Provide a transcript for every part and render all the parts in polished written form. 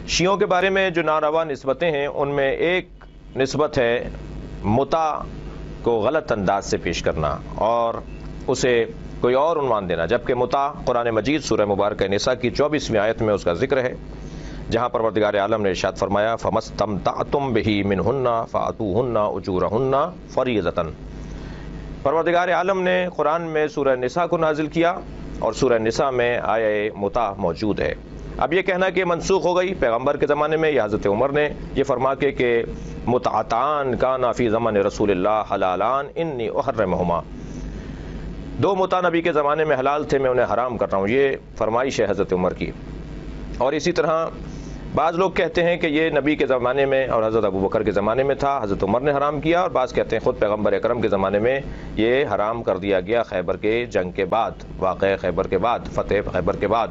شیعوں کے بارے میں جو ناروا نسبتیں ہیں ان میں ایک نسبت ہے متع کو غلط انداز سے پیش کرنا اور اسے کوئی اور عنوان دینا، جبکہ متع قرآن مجید سورہ مبارکہ نساء کی 24ویں آیت میں اس کا ذکر ہے، جہاں پروردگار عالم نے ارشاد فرمایا فَمَسْتَمْتَعْتُمْ بِهِ مِنْهُنَّ فَآتُوهُنَّ أُجُورَهُنَّ فَرِيضَةً۔ پروردگار عالم نے قرآن میں سورہ نساء کو نازل کیا اور سورہ نساء میں آیہ متع موجود ہے۔ اب یہ کہنا کہ منسوخ ہو گئی پیغمبر کے زمانے میں یا حضرت عمر نے یہ فرما کے کہ متعتان کانا فی زمن رسول اللہ حلالان انی احرمہما، دو متع نبی کے زمانے میں حلال تھے، میں انہیں حرام کر رہا ہوں، یہ فرمائش ہے حضرت عمر کی۔ اور اسی طرح بعض لوگ کہتے ہیں کہ یہ نبی کے زمانے میں اور حضرت ابوبکر کے زمانے میں تھا، حضرت عمر نے حرام کیا، اور بعض کہتے ہیں خود پیغمبر اکرم کے زمانے میں یہ حرام کر دیا گیا خیبر کے جنگ کے بعد، واقعہ خیبر کے بعد، فتح خیبر کے بعد۔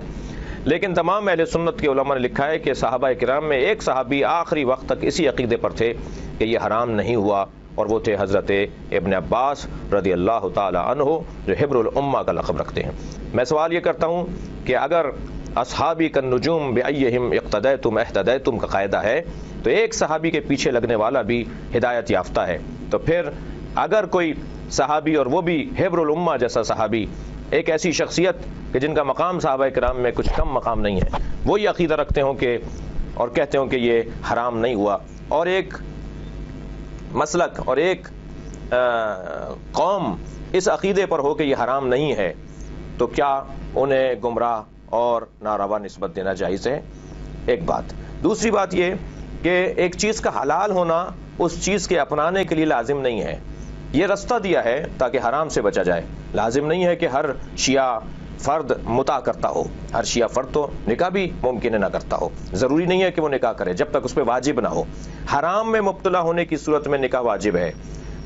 لیکن تمام اہل سنت کے علماء نے لکھا ہے کہ صحابہ کرام میں ایک صحابی آخری وقت تک اسی عقیدے پر تھے کہ یہ حرام نہیں ہوا، اور وہ تھے حضرت ابن عباس رضی اللہ تعالی عنہ جو حبر الامہ کا لقب رکھتے ہیں۔ میں سوال یہ کرتا ہوں کہ اگر اصحابی کالنجوم بأیہم اقتدیتم اہتدیتم کا قاعدہ ہے تو ایک صحابی کے پیچھے لگنے والا بھی ہدایت یافتہ ہے، تو پھر اگر کوئی صحابی اور وہ بھی حبر الامہ جیسا صحابی، ایک ایسی شخصیت کہ جن کا مقام صحابہ کرام میں کچھ کم مقام نہیں ہے، وہ یہ عقیدہ رکھتے ہوں کہ اور کہتے ہوں کہ یہ حرام نہیں ہوا، اور ایک مسلک اور ایک قوم اس عقیدے پر ہو کہ یہ حرام نہیں ہے، تو کیا انہیں گمراہ اور ناروا نسبت دینا جائز ہے؟ ایک بات۔ دوسری بات یہ کہ ایک چیز کا حلال ہونا اس چیز کے اپنانے کے لیے لازم نہیں ہے، یہ رستہ دیا ہے تاکہ حرام سے بچا جائے۔ لازم نہیں ہے کہ ہر شیعہ فرد متع کرتا ہو، ہر شیعہ فرد تو نکاح بھی ممکن ہے نہ کرتا ہو، ضروری نہیں ہے کہ وہ نکاح کرے جب تک اس پہ واجب نہ ہو۔ حرام میں مبتلا ہونے کی صورت میں نکاح واجب ہے،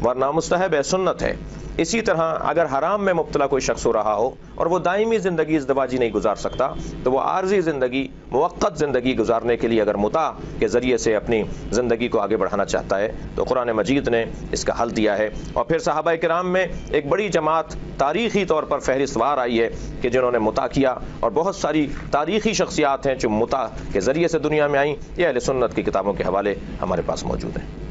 ورنہ مستحب ہے، سنت ہے۔ اسی طرح اگر حرام میں مبتلا کوئی شخص ہو رہا ہو اور وہ دائمی زندگی ازدواجی نہیں گزار سکتا، تو وہ عارضی زندگی، موقت زندگی گزارنے کے لیے اگر متع کے ذریعے سے اپنی زندگی کو آگے بڑھانا چاہتا ہے تو قرآن مجید نے اس کا حل دیا ہے۔ اور پھر صحابہ کرام میں ایک بڑی جماعت تاریخی طور پر فہرست وار آئی ہے کہ جنہوں نے متع کیا، اور بہت ساری تاریخی شخصیات ہیں جو متع کے ذریعے سے دنیا میں آئیں، یہ اہل سنت کی کتابوں کے حوالے ہمارے پاس موجود ہیں۔